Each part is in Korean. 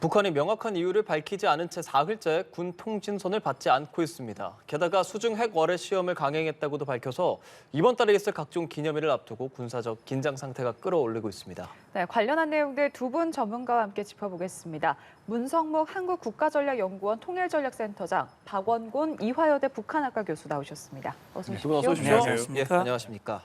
북한이 명확한 이유를 밝히지 않은 채 사흘째 군 통신선을 받지 않고 있습니다. 게다가 수중 핵 월해 시험을 강행했다고도 밝혀서 이번 달에 있을 각종 기념일을 앞두고 군사적 긴장 상태가 끌어올리고 있습니다. 네, 관련한 내용들 두 분 전문가와 함께 짚어보겠습니다. 문성묵 한국국가전략연구원 통일전략센터장, 박원곤 이화여대 북한학과 교수 나오셨습니다. 어서 오십시오. 두분 어서 오십시오. 안녕하십니까? 안녕하십니까.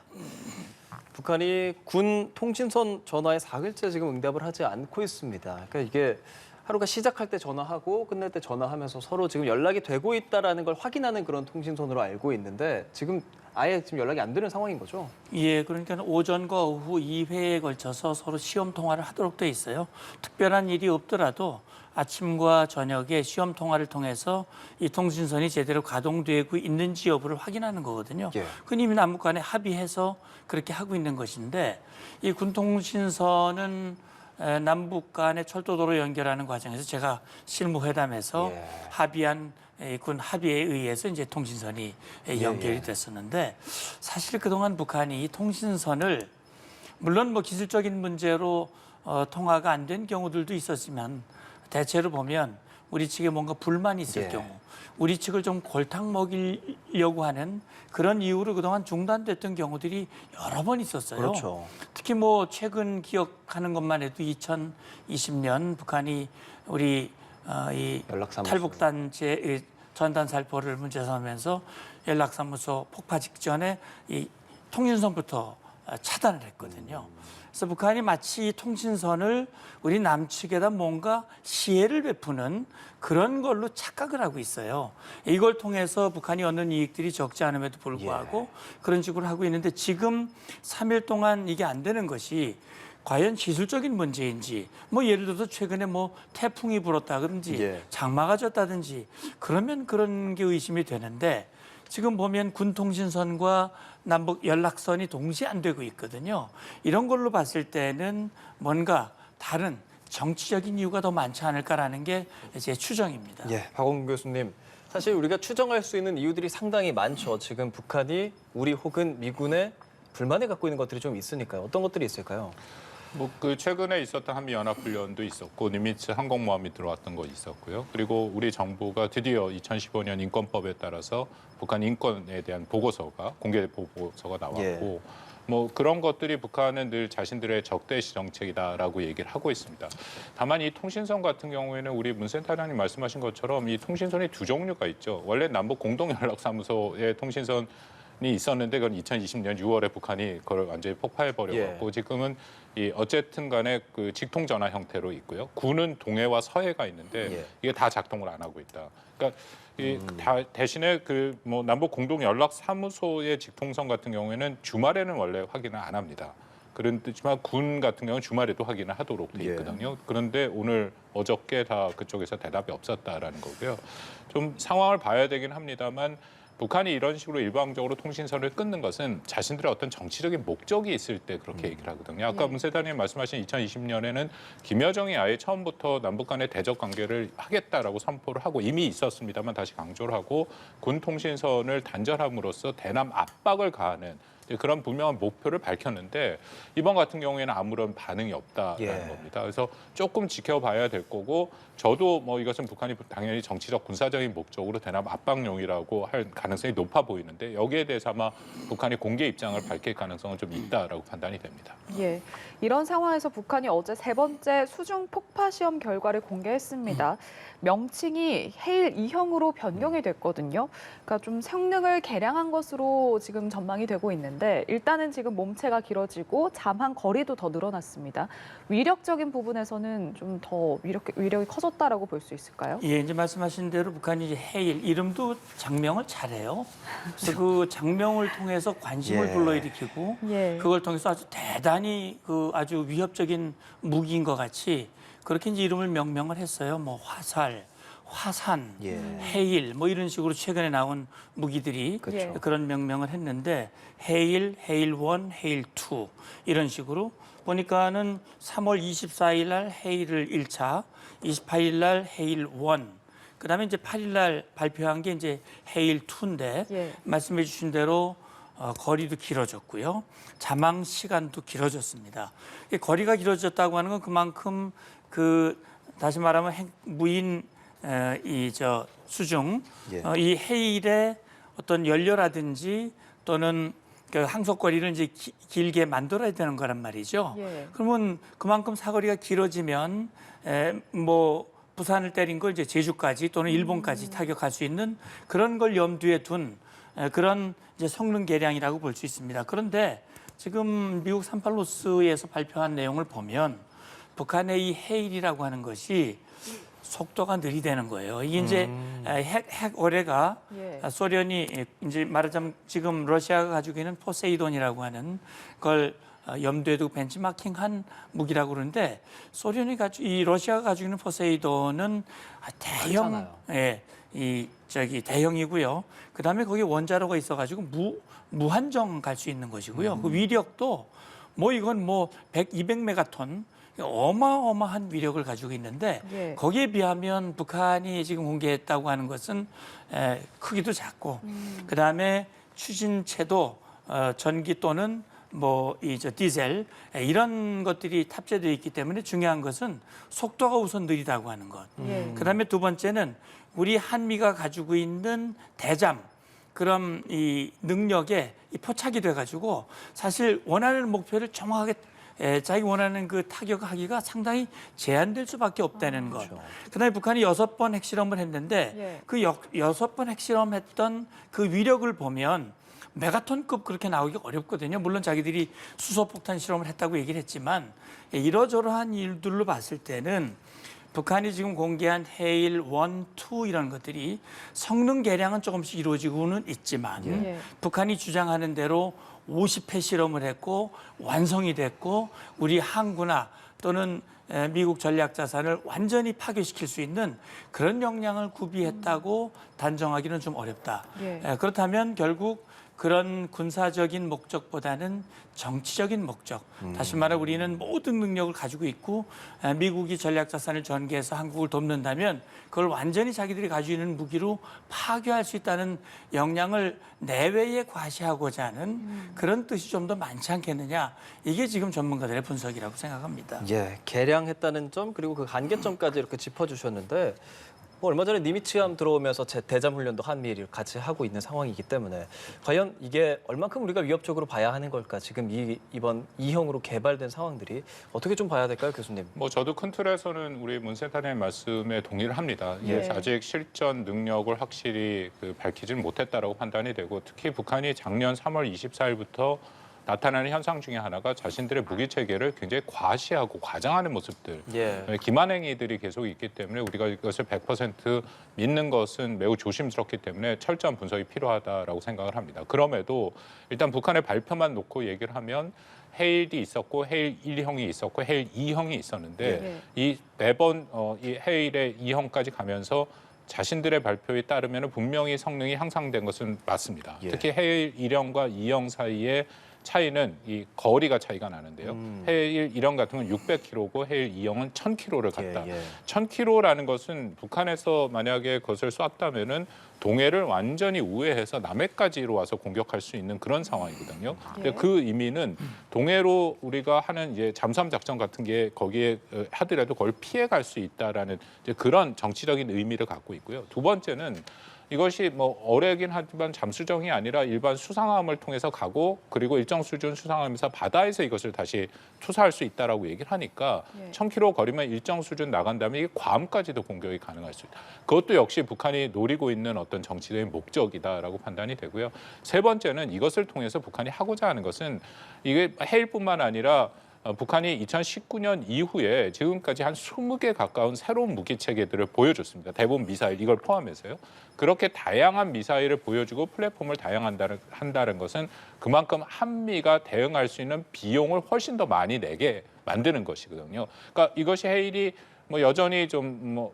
북한이 군 통신선 전화에 사흘째 지금 응답을 하지 않고 있습니다. 그러니까 이게 하루가 시작할 때 전화하고 끝날 때 전화하면서 서로 지금 연락이 되고 있다라는 걸 확인하는 그런 통신선으로 알고 있는데 지금 아예 지금 연락이 안 되는 상황인 거죠? 예, 그러니까 오전과 오후 2회에 걸쳐서 서로 시험 통화를 하도록 돼 있어요. 특별한 일이 없더라도 아침과 저녁에 시험 통화를 통해서 이 통신선이 제대로 가동되고 있는지 여부를 확인하는 거거든요. 예. 그건 이미 남북 간에 합의해서 그렇게 하고 있는 것인데 이 군통신선은 남북 간의 철도도로 연결하는 과정에서 제가 실무회담에서 합의한 군 합의에 의해서 이제 통신선이 연결이 됐었는데 사실 그동안 북한이 이 통신선을 물론 뭐 기술적인 문제로 통화가 안 된 경우들도 있었지만 대체로 보면 우리 측에 뭔가 불만이 있을 경우 우리 측을 좀 골탕 먹이려고 하는 그런 이유로 그동안 중단됐던 경우들이 여러 번 있었어요. 그렇죠. 특히 뭐 최근 기억하는 것만 해도 2020년 북한이 우리 이 연락사무소. 탈북단체 전단 살포를 문제 삼으면서 연락사무소 폭파 직전에 이 통신선부터 차단을 했거든요. 그래서 북한이 마치 이 통신선을 우리 남측에다 뭔가 시혜를 베푸는 그런 걸로 착각을 하고 있어요. 이걸 통해서 북한이 얻는 이익들이 적지 않음에도 불구하고 그런 식으로 하고 있는데 지금 3일 동안 이게 안 되는 것이 과연 기술적인 문제인지 뭐 예를 들어서 최근에 뭐 태풍이 불었다든지 장마가 졌다든지 그러면 그런 게 의심이 되는데 지금 보면 군통신선과 남북 연락선이 동시에 안 되고 있거든요. 이런 걸로 봤을 때는 뭔가 다른 정치적인 이유가 더 많지 않을까라는 게 제 추정입니다. 예, 박원곤 교수님. 사실 우리가 추정할 수 있는 이유들이 상당히 많죠. 지금 북한이 우리 혹은 미군에 불만을 갖고 있는 것들이 좀 있으니까요. 어떤 것들이 있을까요? 그 최근에 있었던 한미 연합훈련도 있었고 니미츠 항공모함이 들어왔던 거 있었고요. 그리고 우리 정부가 드디어 2015년 인권법에 따라서 북한 인권에 대한 보고서가 공개 보고서가 나왔고 뭐 그런 것들이 북한은 늘 자신들의 적대시 정책이다라고 얘기를 하고 있습니다. 다만 이 통신선 같은 경우에는 우리 문 센터장님 말씀하신 것처럼 이 통신선이 두 종류가 있죠. 원래 남북 공동연락사무소의 통신선 이 있었는데 그건 2020년 6월에 북한이 그걸 완전히 폭파해 버려갖고 지금은 이 어쨌든 간에 그 직통 전화 형태로 있고요. 군은 동해와 서해가 있는데 이게 다 작동을 안 하고 있다. 그러니까 이 대신에 그 뭐 남북 공동 연락 사무소의 직통선 같은 경우에는 주말에는 원래 확인을 안 합니다. 그렇지만 군 같은 경우는 주말에도 확인을 하도록 돼 있거든요. 그런데 오늘 어저께 다 그쪽에서 대답이 없었다라는 거고요. 좀 상황을 봐야 되긴 합니다만 북한이 이런 식으로 일방적으로 통신선을 끊는 것은 자신들의 어떤 정치적인 목적이 있을 때 그렇게 얘기를 하거든요. 아까 문 세단님 말씀하신 2020년에는 김여정이 아예 처음부터 남북 간의 대적 관계를 하겠다라고 선포를 하고 이미 있었습니다만 다시 강조를 하고 군 통신선을 단절함으로써 대남 압박을 가하는 그런 분명한 목표를 밝혔는데 이번 같은 경우에는 아무런 반응이 없다라는 겁니다. 그래서 조금 지켜봐야 될 거고 저도 뭐 이것은 북한이 당연히 정치적 군사적인 목적으로 대남 압박용이라고 할 가능성이 높아 보이는데 여기에 대해서 아마 북한이 공개 입장을 밝힐 가능성은 좀 있다라고 판단이 됩니다. 예, 이런 상황에서 북한이 어제 세 번째 수중 폭파 시험 결과를 공개했습니다. 명칭이 헤일 2형으로 변경이 됐거든요. 그러니까 좀 성능을 개량한 것으로 지금 전망이 되고 있는데 일단은 지금 몸체가 길어지고 잠항 거리도 더 늘어났습니다. 위력적인 부분에서는 좀 더 위력이 커졌다라고 볼 수 있을까요? 예, 이제 말씀하신 대로 북한이 이제 헤일 이름도 장명을 잘해요. 그래서 그 장명을 통해서 관심을 불러일으키고 그걸 통해서 아주 대단히 그 아주 위협적인 무기인 것 같이 그렇게 이제 이름을 명명을 했어요. 뭐 화살, 화산, 헤일 뭐 이런 식으로 최근에 나온 무기들이 그런 명명을 했는데 헤일, 헤일1, 헤일2 이런 식으로 보니까는 3월 24일 날 헤일을 1차, 28일 날 헤일1 그다음에 이제 8일 날 발표한 게 이제 헤일2인데 말씀해 주신 대로 거리도 길어졌고요. 잠항 시간도 길어졌습니다. 거리가 길어졌다고 하는 건 그만큼 그 다시 말하면 무인 수중 예. 이 해일의 어떤 연료라든지 또는 그 항속거리를 이제 길게 만들어야 되는 거란 말이죠. 예. 그러면 그만큼 사거리가 길어지면 뭐 부산을 때린 걸 이제 제주까지 또는 일본까지 타격할 수 있는 그런 걸 염두에 둔 그런 이제 성능 개량이라고 볼 수 있습니다. 그런데 지금 미국 삼팔로스에서 발표한 내용을 보면 북한의 이 해일이라고 하는 것이 속도가 느리다는 거예요. 이게 이제 핵 어뢰가 예. 소련이 이제 말하자면 지금 러시아가 가지고 있는 포세이돈이라고 하는 걸 염두에 두고 벤치마킹한 무기라고 그러는데 소련이 이 러시아가 가지고 있는 포세이돈은 대형, 많잖아요. 대형이고요. 그다음에 거기 원자로가 있어가지고 무한정 갈 수 있는 것이고요. 그 위력도 뭐 이건 뭐 100, 200메가톤 어마어마한 위력을 가지고 있는데 예. 거기에 비하면 북한이 지금 공개했다고 하는 것은 크기도 작고 그다음에 추진체도 전기 또는 디젤 이런 것들이 탑재되어 있기 때문에 중요한 것은 속도가 우선 느리다고 하는 것. 예. 그다음에 두 번째는 우리 한미가 가지고 있는 대잠 그런 이 능력에 포착이 돼가지고 사실 원하는 목표를 정확하게 자기 원하는 그 타격하기가 상당히 제한될 수밖에 없다는 것. 그렇죠. 그다음에 북한이 6번 핵실험을 했는데 예. 그 6번 핵실험했던 그 위력을 보면 메가톤급 그렇게 나오기가 어렵거든요. 물론 자기들이 수소폭탄 실험을 했다고 얘기를 했지만 이러저러한 일들로 봤을 때는 북한이 지금 공개한 해일 1, 2 이런 것들이 성능 개량은 조금씩 이루어지고는 있지만 예. 북한이 주장하는 대로 50회 실험을 했고 완성이 됐고 우리 항구나 또는 미국 전략 자산을 완전히 파괴시킬 수 있는 그런 역량을 구비했다고 단정하기는 좀 어렵다. 예. 그렇다면 결국 그런 군사적인 목적보다는 정치적인 목적. 다시 말해 우리는 모든 능력을 가지고 있고 미국이 전략 자산을 전개해서 한국을 돕는다면 그걸 완전히 자기들이 가지고 있는 무기로 파괴할 수 있다는 역량을 내외에 과시하고자 하는 그런 뜻이 좀 더 많지 않겠느냐. 이게 지금 전문가들의 분석이라고 생각합니다. 예, 개량했다는 점 그리고 그 한계점까지 이렇게 짚어주셨는데 뭐 얼마 전에 니미츠함 들어오면서 대잠 훈련도 한미일이 같이 하고 있는 상황이기 때문에 과연 이게 얼만큼 우리가 위협적으로 봐야 하는 걸까? 지금 이번 2형으로 개발된 상황들이 어떻게 좀 봐야 될까요, 교수님? 뭐 저도 큰 틀에서는 우리 문 센터장의 말씀에 동의를 합니다. 예. 아직 실전 능력을 확실히 밝히지는 못했다라고 판단이 되고 특히 북한이 작년 3월 24일부터 나타나는 현상 중에 하나가 자신들의 무기 체계를 굉장히 과시하고 과장하는 모습들, 예. 기만 행위들이 계속 있기 때문에 우리가 이것을 100% 믿는 것은 매우 조심스럽기 때문에 철저한 분석이 필요하다라고 생각을 합니다. 그럼에도 일단 북한의 발표만 놓고 얘기를 하면 해일이 있었고 해일 1형이 있었고 해일 2형이 있었는데 이 매번 이 해일의 2형까지 가면서 자신들의 발표에 따르면 분명히 성능이 향상된 것은 맞습니다. 예. 특히 해일 1형과 2형 사이에 차이는 이 거리가 차이가 나는데요. 해일 1형 같은 건 600km고 해일 2형은 1000km를 갔다. 예. 1000km라는 것은 북한에서 만약에 그것을 쐈다면은 동해를 완전히 우회해서 남해까지로 와서 공격할 수 있는 그런 상황이거든요. 근데 그 의미는 동해로 우리가 하는 이제 잠수함 작전 같은 게 거기에 하더라도 그걸 피해갈 수 있다라는 이제 그런 정치적인 의미를 갖고 있고요. 두 번째는 이것이 뭐 어뢰긴 하지만 잠수정이 아니라 일반 수상함을 통해서 가고 그리고 일정 수준 수상하면서 바다에서 이것을 다시 투사할 수 있다라고 얘기를 하니까 1000km 거리면 일정 수준 나간다면 이게 괌까지도 공격이 가능할 수 있다. 그것도 역시 북한이 노리고 있는 어떤 정치적인 목적이다라고 판단이 되고요. 세 번째는 이것을 통해서 북한이 하고자 하는 것은 이게 해일뿐만 아니라 북한이 2019년 이후에 지금까지 한 20개 가까운 새로운 무기 체계들을 보여줬습니다. 대부분 미사일 이걸 포함해서요. 그렇게 다양한 미사일을 보여주고 플랫폼을 다양한다는 것은 그만큼 한미가 대응할 수 있는 비용을 훨씬 더 많이 내게 만드는 것이거든요. 그러니까 이것이 해일이 뭐 여전히 좀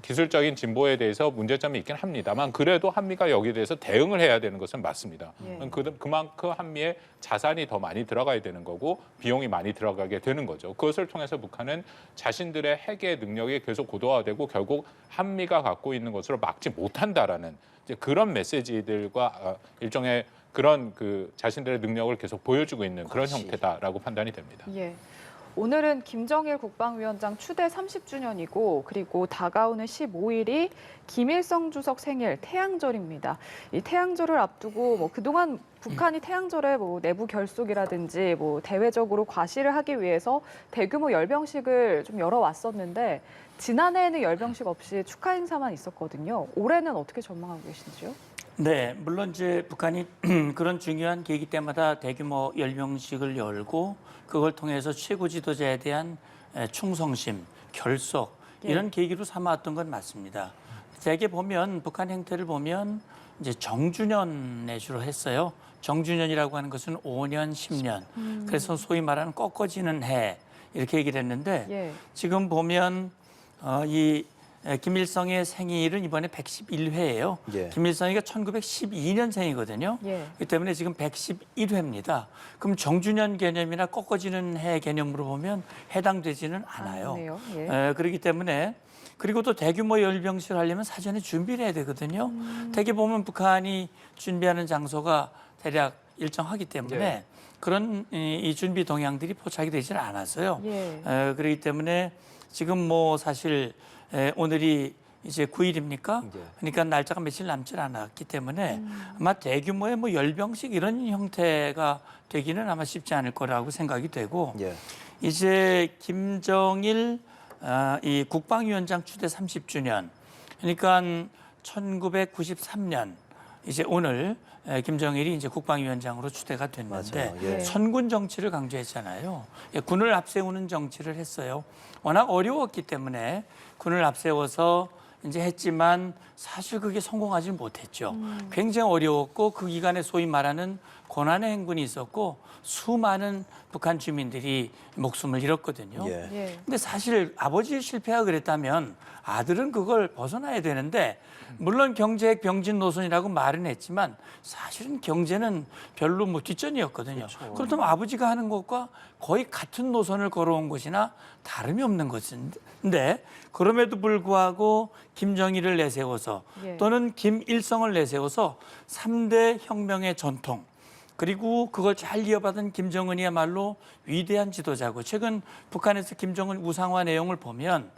기술적인 진보에 대해서 문제점이 있긴 합니다만 그래도 한미가 여기에 대해서 대응을 해야 되는 것은 맞습니다. 그만큼 한미의 자산이 더 많이 들어가야 되는 거고 비용이 많이 들어가게 되는 거죠. 그것을 통해서 북한은 자신들의 핵의 능력이 계속 고도화되고 결국 한미가 갖고 있는 것으로 막지 못한다라는 이제 그런 메시지들과 일종의 그런 자신들의 능력을 계속 보여주고 있는 그런 형태다라고 판단이 됩니다. 예. 오늘은 김정일 국방위원장 추대 30주년이고 그리고 다가오는 15일이 김일성 주석 생일 태양절입니다. 이 태양절을 앞두고 그동안 북한이 태양절에 내부 결속이라든지 대외적으로 과시를 하기 위해서 대규모 열병식을 좀 열어왔었는데 지난해에는 열병식 없이 축하 행사만 있었거든요. 올해는 어떻게 전망하고 계신지요? 네, 물론 이제 북한이 그런 중요한 계기 때마다 대규모 열병식을 열고 그걸 통해서 최고 지도자에 대한 충성심, 결속 이런 계기로 삼아왔던 건 맞습니다. 대개 보면 북한 행태를 보면 이제 정주년에 주로 했어요. 정주년이라고 하는 것은 5년, 10년. 그래서 소위 말하는 꺾어지는 해 이렇게 얘기를 했는데 예. 지금 보면 이 김일성의 생일은 이번에 111회예요. 예. 김일성이가 1912년생이거든요. 예. 그렇기 때문에 지금 111회입니다. 그럼 정주년 개념이나 꺾어지는 해 개념으로 보면 해당되지는 않아요. 그래요? 예. 그렇기 때문에 그리고 또 대규모 열병식을 하려면 사전에 준비를 해야 되거든요. 대개 보면 북한이 준비하는 장소가 대략 일정하기 때문에 예. 그런 이 준비 동향들이 포착이 되지는 않았어요. 예. 그렇기 때문에 지금 사실 오늘이 이제 9일입니까? 예. 그러니까 날짜가 며칠 남지 않았기 때문에 아마 대규모의 열병식 이런 형태가 되기는 아마 쉽지 않을 거라고 생각이 되고 예. 이제 김정일 이 국방위원장 추대 30주년 그러니까 1993년 이제 오늘 김정일이 이제 국방위원장으로 추대가 됐는데 맞아요. 예. 선군 정치를 강조했잖아요. 군을 앞세우는 정치를 했어요. 워낙 어려웠기 때문에 군을 앞세워서 이제 했지만 사실 그게 성공하지 못했죠. 굉장히 어려웠고 그 기간에 소위 말하는 고난의 행군이 있었고 수많은 북한 주민들이 목숨을 잃었거든요. 예. 예. 근데 사실 아버지 실패가 그랬다면 아들은 그걸 벗어나야 되는데 물론 경제핵 병진 노선이라고 말은 했지만 사실은 경제는 별로 뒷전이었거든요. 그렇죠. 그렇다면 아버지가 하는 것과 거의 같은 노선을 걸어온 것이나 다름이 없는 것인데 그럼에도 불구하고 김정일을 내세워서 예. 또는 김일성을 내세워서 3대 혁명의 전통 그리고 그걸 잘 이어받은 김정은이야말로 위대한 지도자고 최근 북한에서 김정은 우상화 내용을 보면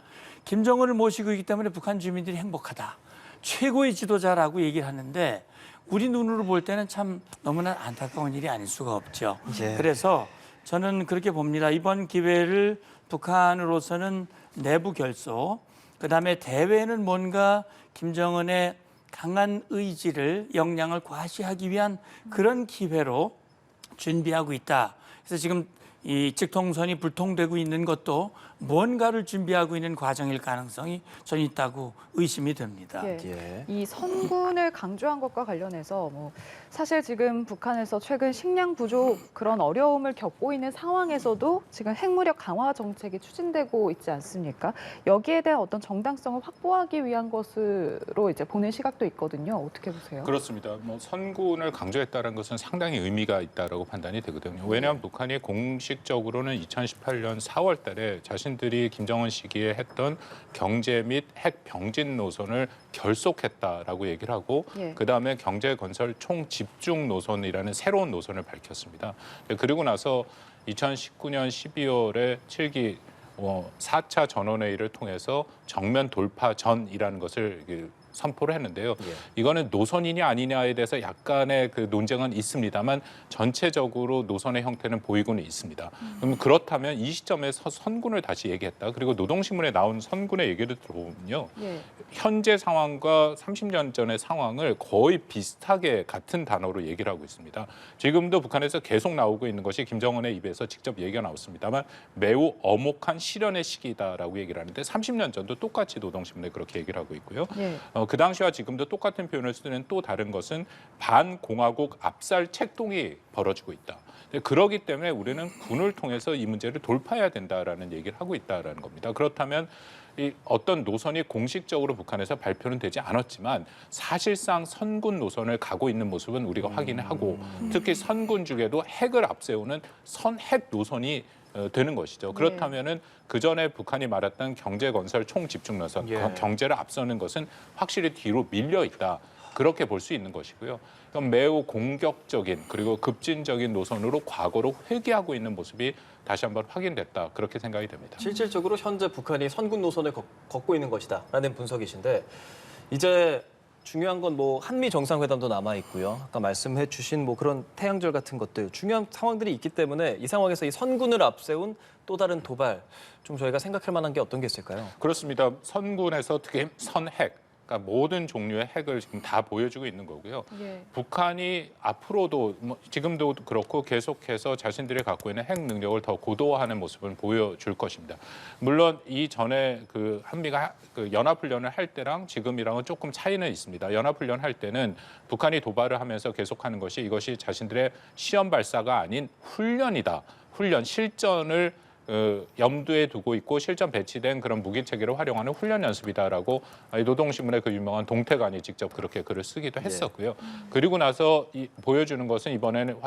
김정은을 모시고 있기 때문에 북한 주민들이 행복하다. 최고의 지도자라고 얘기를 하는데 우리 눈으로 볼 때는 참 너무나 안타까운 일이 아닐 수가 없죠. 예. 그래서 저는 그렇게 봅니다. 이번 기회를 북한으로서는 내부 결속, 그다음에 대외는 뭔가 김정은의 강한 의지를 역량을 과시하기 위한 그런 기회로 준비하고 있다. 그래서 지금 이 직통선이 불통되고 있는 것도 뭔가를 준비하고 있는 과정일 가능성이 전 있다고 의심이 듭니다. 예. 예. 이 선군을 강조한 것과 관련해서 사실 지금 북한에서 최근 식량 부족 그런 어려움을 겪고 있는 상황에서도 지금 핵무력 강화 정책이 추진되고 있지 않습니까? 여기에 대한 어떤 정당성을 확보하기 위한 것으로 이제 보는 시각도 있거든요. 어떻게 보세요? 그렇습니다. 선군을 강조했다는 것은 상당히 의미가 있다라고 판단이 되거든요. 왜냐하면 북한이 공식적으로는 2018년 4월 달에 자신들이 김정은 시기에 했던 경제 및 핵 병진 노선을 결속했다라고 얘기를 하고 예. 그다음에 경제 건설 총집중 노선이라는 새로운 노선을 밝혔습니다. 그리고 나서 2019년 12월에 7기 4차 전원회의를 통해서 정면 돌파전이라는 것을 선포를 했는데요. 예. 이거는 노선이냐 아니냐에 대해서 약간의 그 논쟁은 있습니다만 전체적으로 노선의 형태는 보이고는 있습니다. 그럼 그렇다면 이 시점에 선군을 다시 얘기했다. 그리고 노동신문에 나온 선군의 얘기를 들어보면요. 예. 현재 상황과 30년 전의 상황을 거의 비슷하게 같은 단어로 얘기를 하고 있습니다. 지금도 북한에서 계속 나오고 있는 것이 김정은의 입에서 직접 얘기가 나왔습니다만 매우 엄혹한 실현의 시기다라고 얘기를 하는데 30년 전도 똑같이 노동신문에 그렇게 얘기를 하고 있고요. 예. 그 당시와 지금도 똑같은 표현을 쓰는 또 다른 것은 반공화국 압살 책동이 벌어지고 있다. 그렇기 때문에 우리는 군을 통해서 이 문제를 돌파해야 된다라는 얘기를 하고 있다라는 겁니다. 그렇다면 이 어떤 노선이 공식적으로 북한에서 발표는 되지 않았지만 사실상 선군 노선을 가고 있는 모습은 우리가 확인을 하고 특히 선군 중에도 핵을 앞세우는 선핵 노선이 되는 것이죠. 그렇다면은 그 전에 북한이 말했던 경제 건설 총집중 노선, 예. 경제를 앞서는 것은 확실히 뒤로 밀려 있다. 그렇게 볼 수 있는 것이고요. 그럼 매우 공격적인 그리고 급진적인 노선으로 과거로 회귀하고 있는 모습이 다시 한번 확인됐다. 그렇게 생각이 됩니다. 실질적으로 현재 북한이 선군 노선을 걷고 있는 것이다라는 분석이신데 이제 중요한 건 뭐 한미 정상회담도 남아 있고요. 아까 말씀해 주신 뭐 그런 태양절 같은 것들 중요한 상황들이 있기 때문에 이 상황에서 이 선군을 앞세운 또 다른 도발 좀 저희가 생각할 만한 게 어떤 게 있을까요? 그렇습니다. 선군에서 특히 선핵, 그러니까 모든 종류의 핵을 지금 다 보여주고 있는 거고요. 예. 북한이 앞으로도 지금도 그렇고 계속해서 자신들이 갖고 있는 핵 능력을 더 고도화하는 모습을 보여줄 것입니다. 물론 이전에 그 한미가 그 연합훈련을 할 때랑 지금이랑은 조금 차이는 있습니다. 연합훈련 할 때는 북한이 도발을 하면서 계속하는 것이 이것이 자신들의 시험 발사가 아닌 훈련이다. 훈련, 실전을 염두에 두고 있고 실전 배치된 그런 무기 체계를 활용하는 훈련 연습이다라고 노동신문의 그 유명한 동태관이 직접 그렇게 글을 쓰기도 했었고요. 그리고 나서 보여주는 것은 이번에는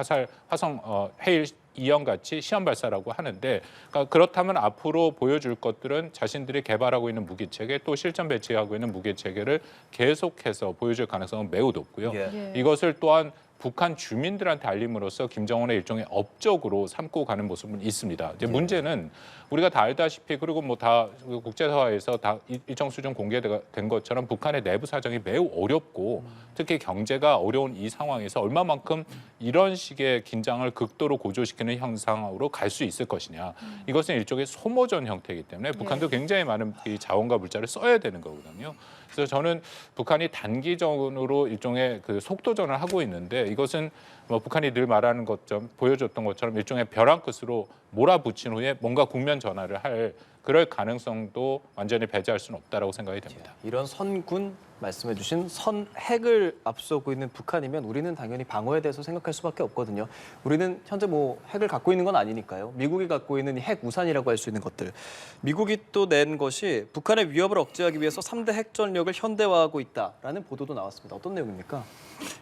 화성 해일 2형 같이 시험 발사라고 하는데 그러니까 그렇다면 앞으로 보여줄 것들은 자신들이 개발하고 있는 무기 체계 또 실전 배치하고 있는 무기 체계를 계속해서 보여줄 가능성은 매우 높고요. 예. 이것을 또한 북한 주민들한테 알림으로써 김정은의 일종의 업적으로 삼고 가는 모습은 있습니다. 이제 문제는 우리가 다 알다시피 그리고 뭐 다 국제사회에서 다 일정 수준 공개된 것처럼 북한의 내부 사정이 매우 어렵고 특히 경제가 어려운 이 상황에서 얼마만큼 이런 식의 긴장을 극도로 고조시키는 형상으로 갈 수 있을 것이냐. 이것은 일종의 소모전 형태이기 때문에 북한도 굉장히 많은 이 자원과 물자를 써야 되는 거거든요. 그래서 저는 북한이 단기적으로 일종의 그 속도전을 하고 있는데 이것은 뭐 북한이 늘 말하는 것처럼 보여줬던 것처럼 일종의 벼랑 끝으로 몰아붙인 후에 뭔가 국면 전환을 할 그럴 가능성도 완전히 배제할 수는 없다라고 생각이 됩니다. 이런 선군 말씀해 주신 선핵을 앞서고 있는 북한이면 우리는 당연히 방어에 대해서 생각할 수밖에 없거든요. 우리는 현재 뭐 핵을 갖고 있는 건 아니니까요. 미국이 갖고 있는 핵 우산이라고 할 수 있는 것들. 미국이 또 낸 것이 북한의 위협을 억제하기 위해서 3대 핵 전력을 현대화하고 있다라는 보도도 나왔습니다. 어떤 내용입니까?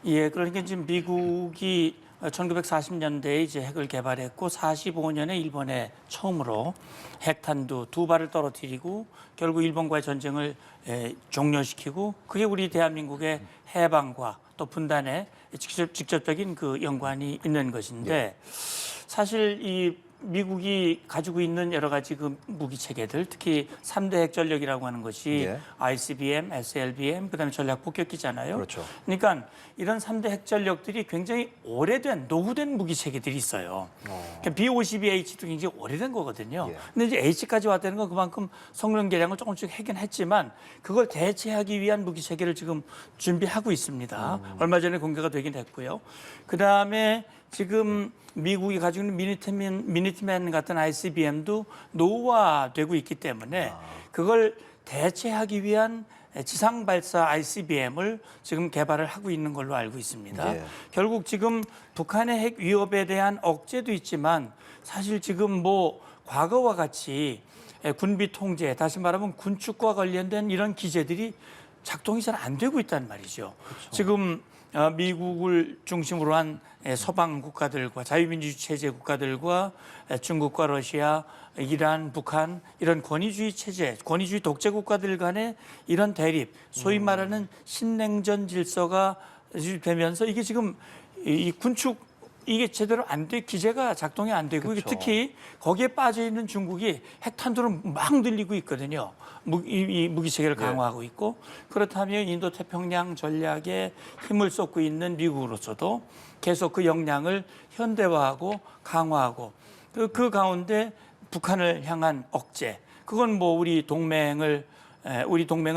예, 그러니까 지금 미국이 1940년대에 이제 핵을 개발했고 45년에 일본에 처음으로 핵탄두 2발을 떨어뜨리고 결국 일본과의 전쟁을 종료시키고 그게 우리 대한민국의 해방과 또 분단에 직접적인 그 연관이 있는 것인데 사실 이 미국이 가지고 있는 여러 가지 그 무기 체계들, 특히 3대 핵전력이라고 하는 것이 예. ICBM, SLBM, 그다음에 전략 폭격기잖아요. 그렇죠. 그러니까 이런 3대 핵전력들이 굉장히 오래된 노후된 무기 체계들이 있어요. 그러니까 B-52H도 굉장히 오래된 거거든요. 예. 근데 이제 H까지 왔다는 건 그만큼 성능 개량을 조금씩 하긴 했지만 그걸 대체하기 위한 무기 체계를 지금 준비하고 있습니다. 얼마 전에 공개가 되긴 했고요. 그다음에 지금 미국이 가지고 있는 미니트맨 같은 ICBM도 노후화되고 있기 때문에 그걸 대체하기 위한 지상 발사 ICBM을 지금 개발을 하고 있는 걸로 알고 있습니다. 예. 결국 지금 북한의 핵 위협에 대한 억제도 있지만 사실 지금 뭐 과거와 같이 군비 통제, 다시 말하면 군축과 관련된 이런 기제들이 작동이 잘 안 되고 있다는 말이죠. 그렇죠. 지금 미국을 중심으로 한 서방 국가들과 자유민주주의 체제 국가들과 중국과 러시아, 이란, 북한 이런 권위주의 체제, 권위주의 독재 국가들 간의 이런 대립, 소위 말하는 신냉전 질서가 되면서 이게 지금 이 군축 이게 제대로 안 돼, 기제가 작동이 안 되고 그렇죠. 이게 특히 거기에 빠져 있는 중국이 핵탄두를 막 늘리고 있거든요. 이 무기 체계를 강화하고 있고 그렇다면 인도 태평양 전략에 힘을 쏟고 있는 미국으로서도 계속 그 역량을 현대화하고 강화하고 그 가운데 북한을 향한 억제 그건 뭐 우리 동맹을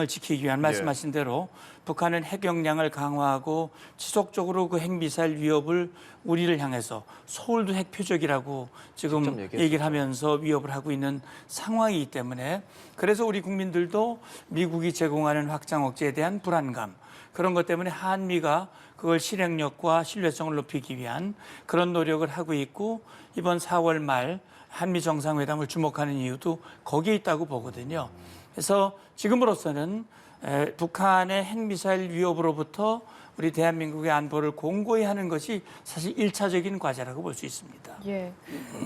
지키기 위한 말씀하신 대로 북한은 핵 역량을 강화하고 지속적으로 그 핵미사일 위협을 우리를 향해서 서울도 핵 표적이라고 지금 얘기를 하면서 위협을 하고 있는 상황이기 때문에 그래서 우리 국민들도 미국이 제공하는 확장 억제에 대한 불안감 그런 것 때문에 한미가 그걸 실행력과 신뢰성을 높이기 위한 그런 노력을 하고 있고 이번 4월 말 한미 정상회담을 주목하는 이유도 거기에 있다고 보거든요. 그래서 지금으로서는 북한의 핵미사일 위협으로부터 우리 대한민국의 안보를 공고히 하는 것이 사실 1차적인 과제라고 볼 수 있습니다. 예.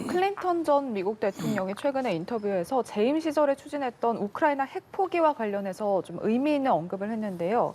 클린턴 전 미국 대통령이 최근에 인터뷰에서 재임 시절에 추진했던 우크라이나 핵 포기와 관련해서 좀 의미 있는 언급을 했는데요.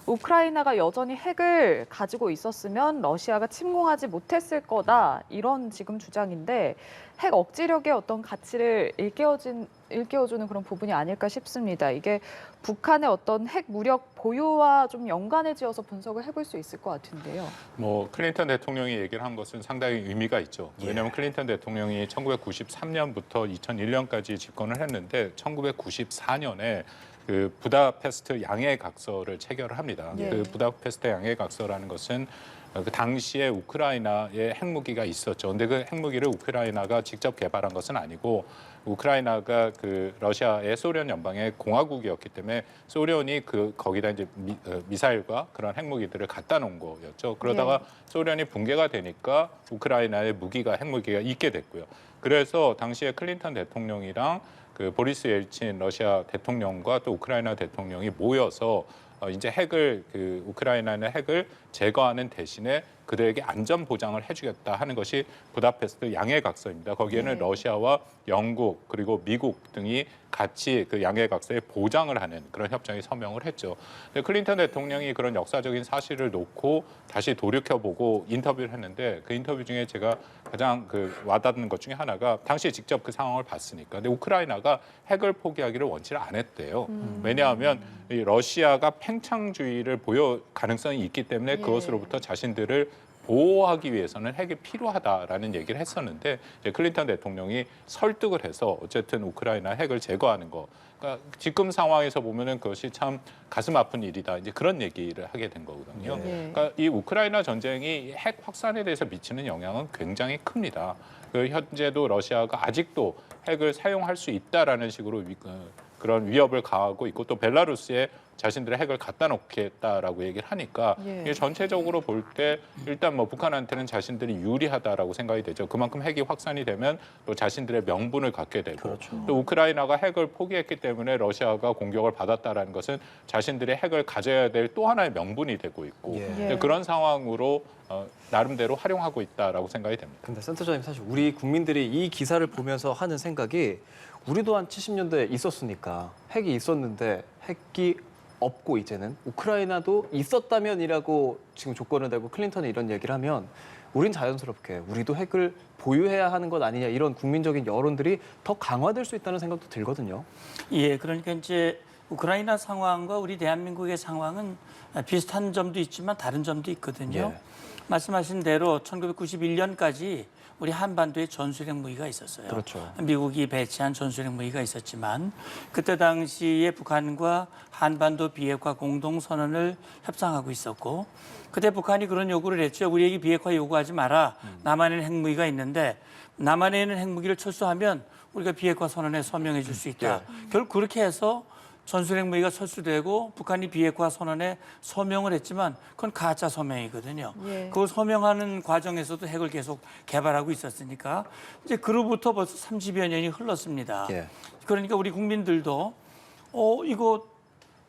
우크라이나가 여전히 핵을 가지고 있었으면 러시아가 침공하지 못했을 거다. 이런 지금 주장인데 핵 억지력의 어떤 가치를 일깨워주는 그런 부분이 아닐까 싶습니다. 이게 북한의 어떤 핵 무력 보유와 좀 연관을 지어서 분석을 해볼 수 있을 것 같은데요. 뭐 클린턴 대통령이 얘기를 한 것은 상당히 의미가 있죠. 예. 왜냐하면 클린턴 대통령이 1993년부터 2001년까지 집권을 했는데 1994년에 그 부다페스트 양해각서를 체결을 합니다. 예. 그 부다페스트 양해각서라는 것은 그 당시에 우크라이나에 핵무기가 있었죠. 근데 그 핵무기를 우크라이나가 직접 개발한 것은 아니고 우크라이나가 그 러시아의 소련 연방의 공화국이었기 때문에 소련이 그 거기다 이제 미사일과 그런 핵무기들을 갖다 놓은 거였죠. 그러다가 소련이 붕괴가 되니까 우크라이나의 핵무기가 있게 됐고요. 그래서 당시에 클린턴 대통령이랑 그 보리스 옐친 러시아 대통령과 또 우크라이나 대통령이 모여서 이제 우크라이나의 핵을 제거하는 대신에 그들에게 안전 보장을 해주겠다 하는 것이 부다페스트 양해각서입니다. 거기에는 네. 러시아와 영국 그리고 미국 등이 같이 그 양해각서에 보장을 하는 그런 협정에 서명을 했죠. 근데 클린턴 대통령이 그런 역사적인 사실을 놓고 다시 돌이켜보고 인터뷰를 했는데 그 인터뷰 중에 제가 가장 와닿는 것 중에 하나가 당시에 직접 그 상황을 봤으니까. 근데 우크라이나가 핵을 포기하기를 원치를 안 했대요. 왜냐하면 이 러시아가 팽창주의를 보여 가능성이 있기 때문에 그것으로부터 자신들을 보호하기 위해서는 핵이 필요하다라는 얘기를 했었는데 이제 클린턴 대통령이 설득을 해서 어쨌든 우크라이나 핵을 제거하는 거. 그러니까 지금 상황에서 보면은 그것이 참 가슴 아픈 일이다. 이제 그런 얘기를 하게 된 거거든요. 그러니까 이 우크라이나 전쟁이 핵 확산에 대해서 미치는 영향은 굉장히 큽니다. 현재도 러시아가 아직도 핵을 사용할 수 있다라는 식으로 그런 위협을 가하고 있고 또 벨라루스에 자신들의 핵을 갖다 놓겠다라고 얘기를 하니까 이게 전체적으로 볼 때 일단 뭐 북한한테는 자신들이 유리하다라고 생각이 되죠. 그만큼 핵이 확산이 되면 또 자신들의 명분을 갖게 되고 그렇죠. 또 우크라이나가 핵을 포기했기 때문에 러시아가 공격을 받았다라는 것은 자신들의 핵을 가져야 될 또 하나의 명분이 되고 있고 예. 그런 상황으로 나름대로 활용하고 있다라고 생각이 됩니다. 근데 센터장님 사실 우리 국민들이 이 기사를 보면서 하는 생각이 우리도 한 70년대에 있었으니까 핵이 있었는데 핵이 없고 이제는 우크라이나도 있었다면이라고 지금 조건을 대고 클린턴이 이런 얘기를 하면 우린 자연스럽게 우리도 핵을 보유해야 하는 것 아니냐 이런 국민적인 여론들이 더 강화될 수 있다는 생각도 들거든요. 예, 그러니까 이제 우크라이나 상황과 우리 대한민국의 상황은 비슷한 점도 있지만 다른 점도 있거든요. 예. 말씀하신 대로 1991년까지 우리 한반도에 전술핵 무기가 있었어요. 그렇죠. 미국이 배치한 전술핵 무기가 있었지만 그때 당시에 북한과 한반도 비핵화 공동선언을 협상하고 있었고 그때 북한이 그런 요구를 했죠. 우리에게 비핵화 요구하지 마라. 남한에는 핵무기가 있는데 남한에는 핵무기를 철수하면 우리가 비핵화 선언에 서명해 줄 수 있다. 결국 그렇게 해서 전술핵 무기가 철수되고 북한이 비핵화 선언에 서명을 했지만 그건 가짜 서명이거든요. 그걸 서명하는 과정에서도 핵을 계속 개발하고 있었으니까 이제 그로부터 벌써 30여 년이 흘렀습니다. 그러니까 우리 국민들도 이거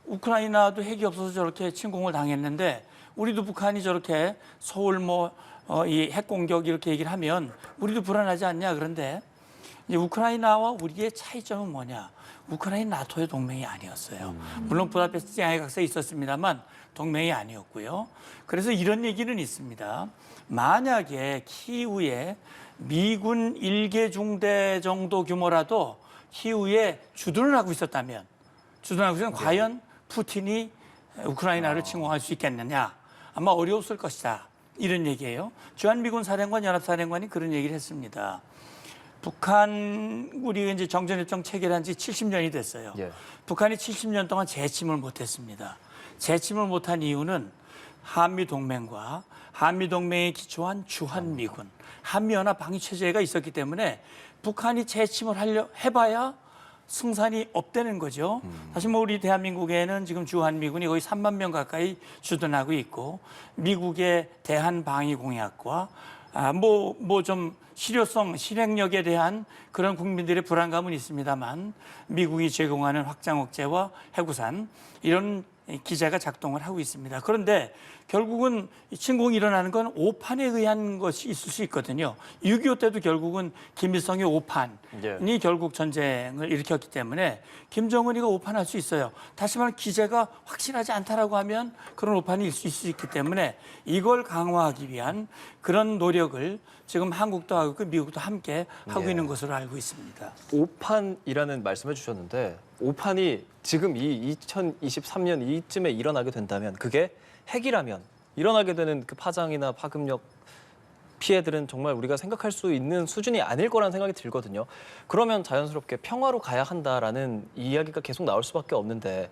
우크라이나도 핵이 없어서 저렇게 침공을 당했는데 우리도 북한이 저렇게 서울 이 핵 공격 이렇게 얘기를 하면 우리도 불안하지 않냐. 그런데 이제 우크라이나와 우리의 차이점은 뭐냐? 우크라이나 나토의 동맹이 아니었어요. 물론 부다페스트 양해각서에 있었습니다만 동맹이 아니었고요. 그래서 이런 얘기는 있습니다. 만약에 키이우에 미군 1개 중대 정도 규모라도 키이우에 주둔을 하고 있었다면 과연 푸틴이 우크라이나를 침공할 수 있겠느냐? 아마 어려웠을 것이다. 이런 얘기예요. 주한미군 사령관 연합사령관이 그런 얘기를 했습니다. 북한 우리 이제 정전협정 체결한 지 70년이 됐어요. 북한이 70년 동안 재침을 못했습니다. 재침을 못한 이유는 한미 동맹과 한미 동맹에 기초한 주한미군, 한미연합 방위 체제가 있었기 때문에 북한이 재침을 해봐야 승산이 없다는 거죠. 사실 우리 대한민국에는 지금 주한미군이 거의 3만 명 가까이 주둔하고 있고 미국의 대한방위공약과 좀 실효성, 실행력에 대한 그런 국민들의 불안감은 있습니다만 미국이 제공하는 확장 억제와 해구산 이런 기제가 작동을 하고 있습니다. 그런데 결국은 이 침공이 일어나는 건 오판에 의한 것이 있을 수 있거든요. 6.25 때도 결국은 김일성의 오판이 예. 결국 전쟁을 일으켰기 때문에 김정은이가 오판할 수 있어요. 다시 말하면 기제가 확실하지 않다라고 하면 그런 오판이 있을 수 있기 때문에 이걸 강화하기 위한 그런 노력을 지금 한국도 하고 미국도 함께 하고 예. 있는 것으로 알고 있습니다. 오판이라는 말씀을 주셨는데 오판이 지금 이 2023년 이쯤에 일어나게 된다면 그게 핵이라면 일어나게 되는 그 파장이나 파급력 피해들은 정말 우리가 생각할 수 있는 수준이 아닐 거라는 생각이 들거든요. 그러면 자연스럽게 평화로 가야 한다라는 이야기가 계속 나올 수밖에 없는데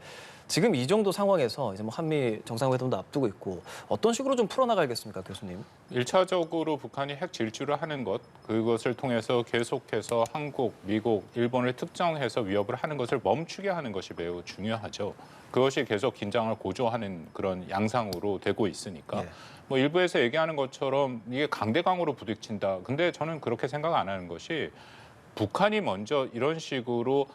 지금 이 정도 상황에서 이제 뭐 한미 정상회담도 앞두고 있고 어떤 식으로 좀 풀어나가야겠습니까, 교수님? 1차적으로 북한이 핵 질주를 하는 것, 그것을 통해서 계속해서 한국, 미국, 일본을 특정해서 위협을 하는 것을 멈추게 하는 것이 매우 중요하죠. 그것이 계속 긴장을 고조하는 그런 양상으로 되고 있으니까 예. 뭐 일부에서 얘기하는 것처럼 이게 강대강으로 부딪힌다. 근데 저는 그렇게 생각 안 하는 것이 북한이 먼저 이런 식으로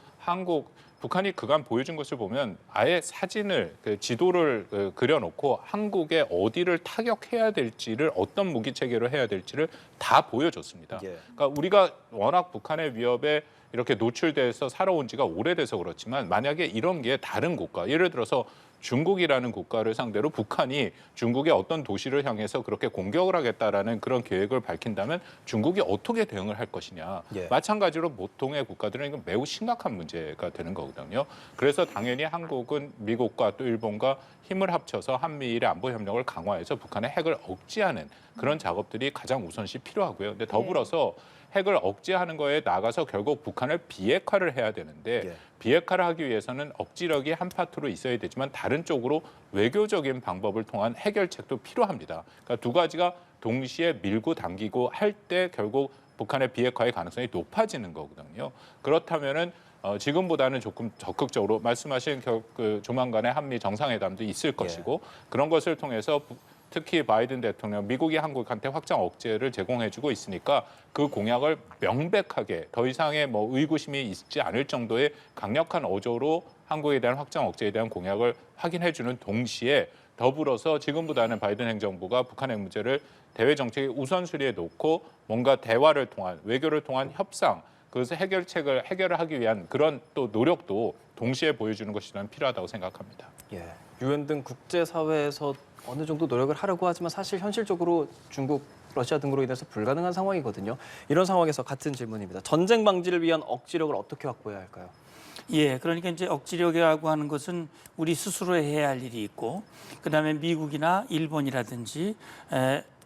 북한이 그간 보여준 것을 보면 아예 사진을 지도를 그려놓고 한국에 어디를 타격해야 될지를 어떤 무기 체계로 해야 될지를 다 보여줬습니다. 예. 그러니까 우리가 워낙 북한의 위협에 이렇게 노출돼서 살아온 지가 오래돼서 그렇지만 만약에 이런 게 다른 국가, 예를 들어서 중국이라는 국가를 상대로 북한이 중국의 어떤 도시를 향해서 그렇게 공격을 하겠다라는 그런 계획을 밝힌다면 중국이 어떻게 대응을 할 것이냐. 예. 마찬가지로 보통의 국가들은 이건 매우 심각한 문제가 되는 거거든요. 그래서 당연히 한국은 미국과 또 일본과 힘을 합쳐서 한미일의 안보 협력을 강화해서 북한의 핵을 억제하는 그런 작업들이 가장 우선시 필요하고요. 근데 더불어서 핵을 억제하는 거에 나가서 결국 북한을 비핵화를 해야 되는데 예. 비핵화를 하기 위해서는 억지력이 한 파트로 있어야 되지만 다른 쪽으로 외교적인 방법을 통한 해결책도 필요합니다. 그러니까 두 가지가 동시에 밀고 당기고 할 때 결국 북한의 비핵화의 가능성이 높아지는 거거든요. 그렇다면은 지금보다는 조금 적극적으로 말씀하신 조만간에 한미 정상회담도 있을 것이고 그런 것을 통해서 특히 바이든 대통령, 미국이 한국한테 확장 억제를 제공해주고 있으니까 그 공약을 명백하게 더 이상의 뭐 의구심이 있지 않을 정도의 강력한 어조로 한국에 대한 확장 억제에 대한 공약을 확인해주는 동시에 더불어서 지금보다는 바이든 행정부가 북한의 문제를 대외 정책의 우선순위에 놓고 뭔가 대화를 통한 외교를 통한 협상, 그래서 해결을 하기 위한 그런 또 노력도 동시에 보여주는 것이 저는 필요하다고 생각합니다. 예. 유엔 등 국제사회에서 어느 정도 노력을 하려고 하지만 사실 현실적으로 중국, 러시아 등으로 인해서 불가능한 상황이거든요. 이런 상황에서 같은 질문입니다. 전쟁 방지를 위한 억지력을 어떻게 확보해야 할까요? 예, 그러니까 이제 억지력이라고 하는 것은 우리 스스로 해야 할 일이 있고, 그다음에 미국이나 일본이라든지,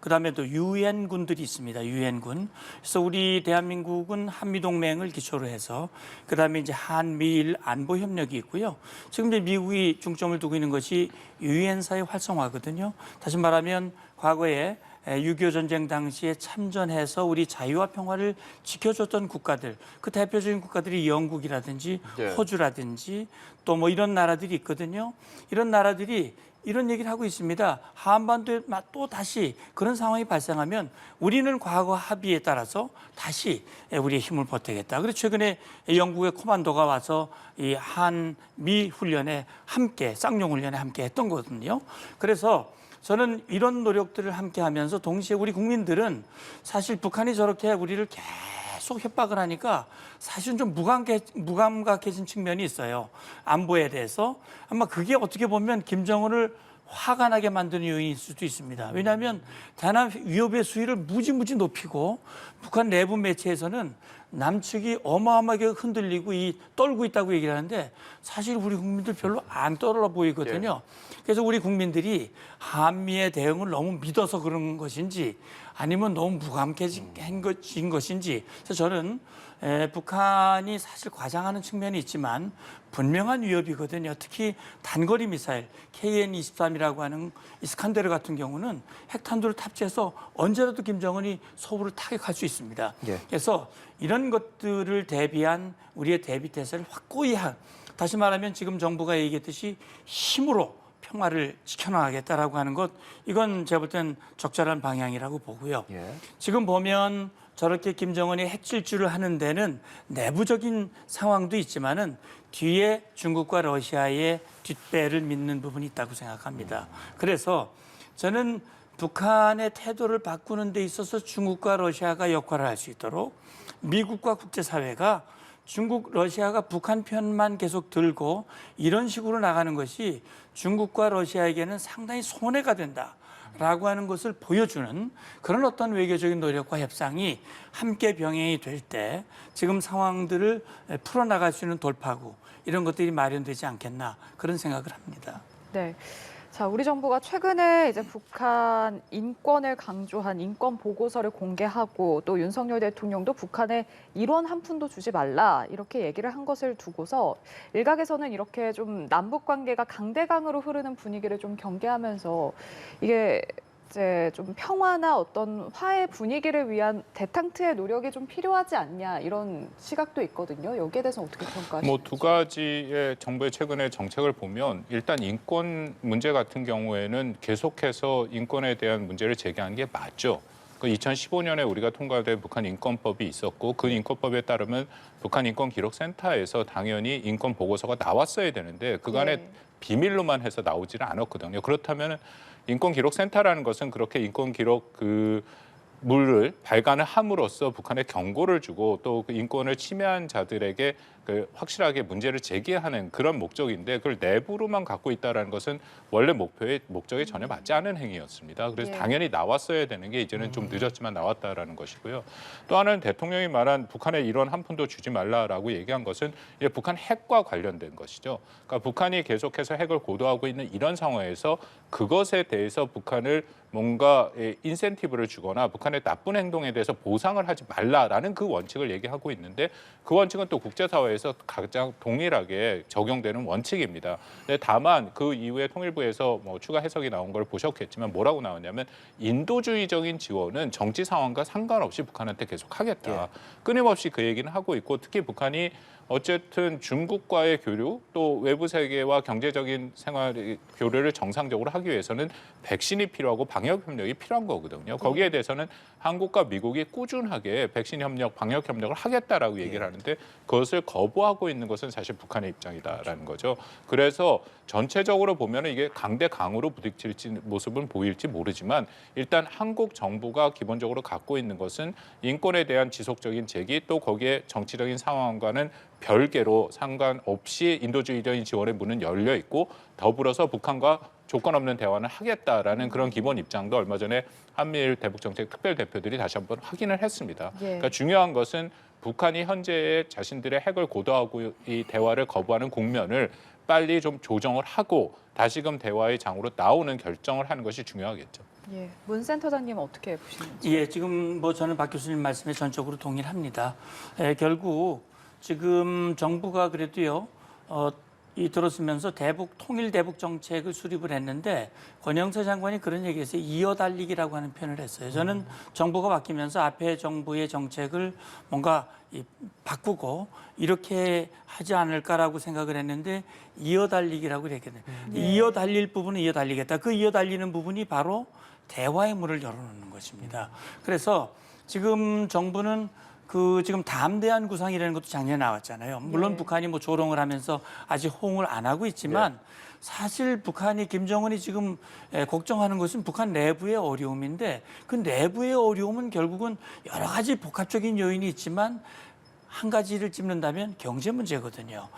그다음에 또 유엔군들이 있습니다. 유엔군. 그래서 우리 대한민국은 한미동맹을 기초로 해서, 그다음에 이제 한미일 안보 협력이 있고요. 지금 이제 미국이 중점을 두고 있는 것이 유엔사의 활성화거든요. 다시 말하면 과거에 6.25 전쟁 당시에 참전해서 우리 자유와 평화를 지켜줬던 국가들, 그 대표적인 국가들이 영국이라든지 네. 호주라든지 또 뭐 이런 나라들이 있거든요. 이런 나라들이 이런 얘기를 하고 있습니다. 한반도에 또 다시 그런 상황이 발생하면 우리는 과거 합의에 따라서 다시 우리의 힘을 보태겠다. 그래서 최근에 영국의 코만도가 와서 이 한미 훈련에 함께, 쌍용 훈련에 함께 했던 거거든요. 그래서 저는 이런 노력들을 함께 하면서 동시에 우리 국민들은 사실 북한이 저렇게 우리를 계속 협박을 하니까 사실은 좀 무감각해진 측면이 있어요. 안보에 대해서. 아마 그게 어떻게 보면 김정은을 화가 나게 만드는 요인일 수도 있습니다. 왜냐하면 대남 위협의 수위를 무지무지 높이고 북한 내부 매체에서는 남측이 어마어마하게 흔들리고 떨고 있다고 얘기를 하는데 사실 우리 국민들 별로 안 떨어 보이거든요. 그래서 우리 국민들이 한미의 대응을 너무 믿어서 그런 것인지 아니면 너무 무감해진 것인지 그래서 저는 북한이 사실 과장하는 측면이 있지만 분명한 위협이거든요. 특히 단거리 미사일 KN-23이라고 하는 이스칸데르 같은 경우는 핵탄두를 탑재해서 언제라도 김정은이 서울을 타격할 수 있습니다. 예. 그래서 이런 것들을 대비한 우리의 대비 태세를 확고히 다시 말하면 지금 정부가 얘기했듯이 힘으로 평화를 지켜나가겠다라고 하는 것, 이건 제가 볼 땐 적절한 방향이라고 보고요. 예. 지금 보면 저렇게 김정은이 핵질주를 하는 데는 내부적인 상황도 있지만은 뒤에 중국과 러시아의 뒷배를 믿는 부분이 있다고 생각합니다. 그래서 저는 북한의 태도를 바꾸는 데 있어서 중국과 러시아가 역할을 할 수 있도록 미국과 국제사회가 중국, 러시아가 북한 편만 계속 들고 이런 식으로 나가는 것이 중국과 러시아에게는 상당히 손해가 된다라고 하는 것을 보여주는 그런 어떤 외교적인 노력과 협상이 함께 병행이 될 때 지금 상황들을 풀어나갈 수 있는 돌파구 이런 것들이 마련되지 않겠나 그런 생각을 합니다. 네. 자, 우리 정부가 최근에 이제 북한 인권을 강조한 인권 보고서를 공개하고 또 윤석열 대통령도 북한에 일원 한 푼도 주지 말라 이렇게 얘기를 한 것을 두고서 일각에서는 이렇게 좀 남북 관계가 강대강으로 흐르는 분위기를 좀 경계하면서 이게 이제 좀 평화나 어떤 화해 분위기를 위한 대탕트의 노력이 좀 필요하지 않냐 이런 시각도 있거든요. 여기에 대해서 어떻게 평가하시나요? 뭐 두 가지의 정부의 최근의 정책을 보면 일단 인권 문제 같은 경우에는 계속해서 인권에 대한 문제를 제기한 게 맞죠. 그 2015년에 우리가 통과된 북한 인권법이 있었고 그 인권법에 따르면 북한 인권기록센터에서 당연히 인권 보고서가 나왔어야 되는데 그간에 네. 비밀로만 해서 나오지는 않았거든요. 그렇다면 인권기록센터라는 것은 그렇게 인권기록 물을 발간을 함으로써 북한에 경고를 주고 또 그 인권을 침해한 자들에게 그 확실하게 문제를 제기하는 그런 목적인데 그걸 내부로만 갖고 있다는 것은 원래 목적에 전혀 맞지 않은 행위였습니다. 그래서 예. 당연히 나왔어야 되는 게 이제는 좀 늦었지만 나왔다라는 것이고요. 또 하나는 대통령이 말한 북한에 이런 한 푼도 주지 말라라고 얘기한 것은 이제 북한 핵과 관련된 것이죠. 그러니까 북한이 계속해서 핵을 고도하고 있는 이런 상황에서 그것에 대해서 북한을 뭔가 인센티브를 주거나 북한의 나쁜 행동에 대해서 보상을 하지 말라라는 그 원칙을 얘기하고 있는데 그 원칙은 또 국제사회에서 가장 동일하게 적용되는 원칙입니다. 근데 다만 그 이후에 통일부에서 뭐 추가 해석이 나온 걸 보셨겠지만 뭐라고 나왔냐면 인도주의적인 지원은 정치 상황과 상관없이 북한한테 계속 하겠다. 끊임없이 그 얘기는 하고 있고 특히 북한이 어쨌든 중국과의 교류 또 외부 세계와 경제적인 생활 교류를 정상적으로 하기 위해서는 백신이 필요하고 방역 협력이 필요한 거거든요. 거기에 대해서는 한국과 미국이 꾸준하게 백신 협력, 방역 협력을 하겠다라고 얘기를 하는데 그것을 거부하고 있는 것은 사실 북한의 입장이다라는 거죠. 그래서 전체적으로 보면은 이게 강대강으로 부딪힐 모습은 보일지 모르지만 일단 한국 정부가 기본적으로 갖고 있는 것은 인권에 대한 지속적인 제기 또 거기에 정치적인 상황과는 별개로 상관없이 인도주의적인 지원의 문은 열려 있고 더불어서 북한과 조건 없는 대화는 하겠다라는 그런 기본 입장도 얼마 전에 한미일 대북정책 특별 대표들이 다시 한번 확인을 했습니다. 예. 그러니까 중요한 것은 북한이 현재의 자신들의 핵을 고도하고 이 대화를 거부하는 국면을 빨리 좀 조정을 하고 다시금 대화의 장으로 나오는 결정을 하는 것이 중요하겠죠. 예. 문 센터장님 어떻게 보시는지? 예, 지금 뭐 저는 박 교수님 말씀에 전적으로 동의합니다. 결국 지금 정부가 그래도요, 이 들었으면서 통일 대북 정책을 수립을 했는데 권영세 장관이 그런 얘기했어요. 이어달리기라고 하는 표현을 했어요. 저는 정부가 바뀌면서 앞에 정부의 정책을 뭔가 바꾸고 이렇게 하지 않을까라고 생각을 했는데 이어달리기라고 얘기했거든요. 이어달릴 부분은 이어달리겠다. 그 이어달리는 부분이 바로 대화의 문을 열어놓는 것입니다. 그래서 지금 정부는 지금 담대한 구상이라는 것도 작년에 나왔잖아요. 물론 네. 북한이 뭐 조롱을 하면서 아직 호응을 안 하고 있지만 사실 북한이 김정은이 지금 걱정하는 것은 북한 내부의 어려움인데 그 내부의 어려움은 결국은 여러 가지 복합적인 요인이 있지만 한 가지를 짚는다면 경제 문제거든요.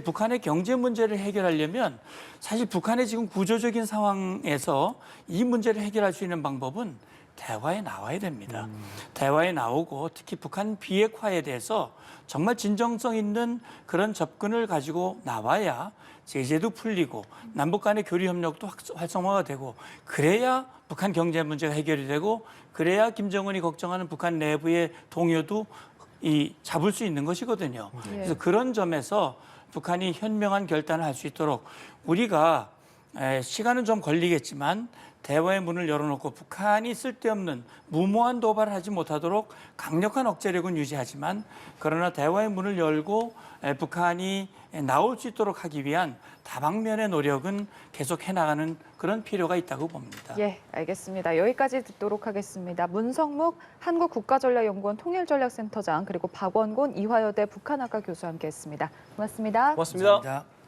북한의 경제 문제를 해결하려면 사실 북한의 지금 구조적인 상황에서 이 문제를 해결할 수 있는 방법은 대화에 나와야 됩니다. 대화에 나오고 특히 북한 비핵화에 대해서 정말 진정성 있는 그런 접근을 가지고 나와야 제재도 풀리고 남북 간의 교류 협력도 활성화가 되고 그래야 북한 경제 문제가 해결이 되고 그래야 김정은이 걱정하는 북한 내부의 동요도 잡을 수 있는 것이거든요. 그래서 그런 점에서 북한이 현명한 결단을 할 수 있도록 우리가 시간은 좀 걸리겠지만 대화의 문을 열어놓고 북한이 쓸데없는 무모한 도발을 하지 못하도록 강력한 억제력은 유지하지만 그러나 대화의 문을 열고 북한이 나올 수 있도록 하기 위한 다방면의 노력은 계속 해나가는 그런 필요가 있다고 봅니다. 예, 알겠습니다. 여기까지 듣도록 하겠습니다. 문성묵 한국국가전략연구원 통일전략센터장 그리고 박원곤 이화여대 북한학과 교수와 함께했습니다. 고맙습니다. 고맙습니다. 감사합니다.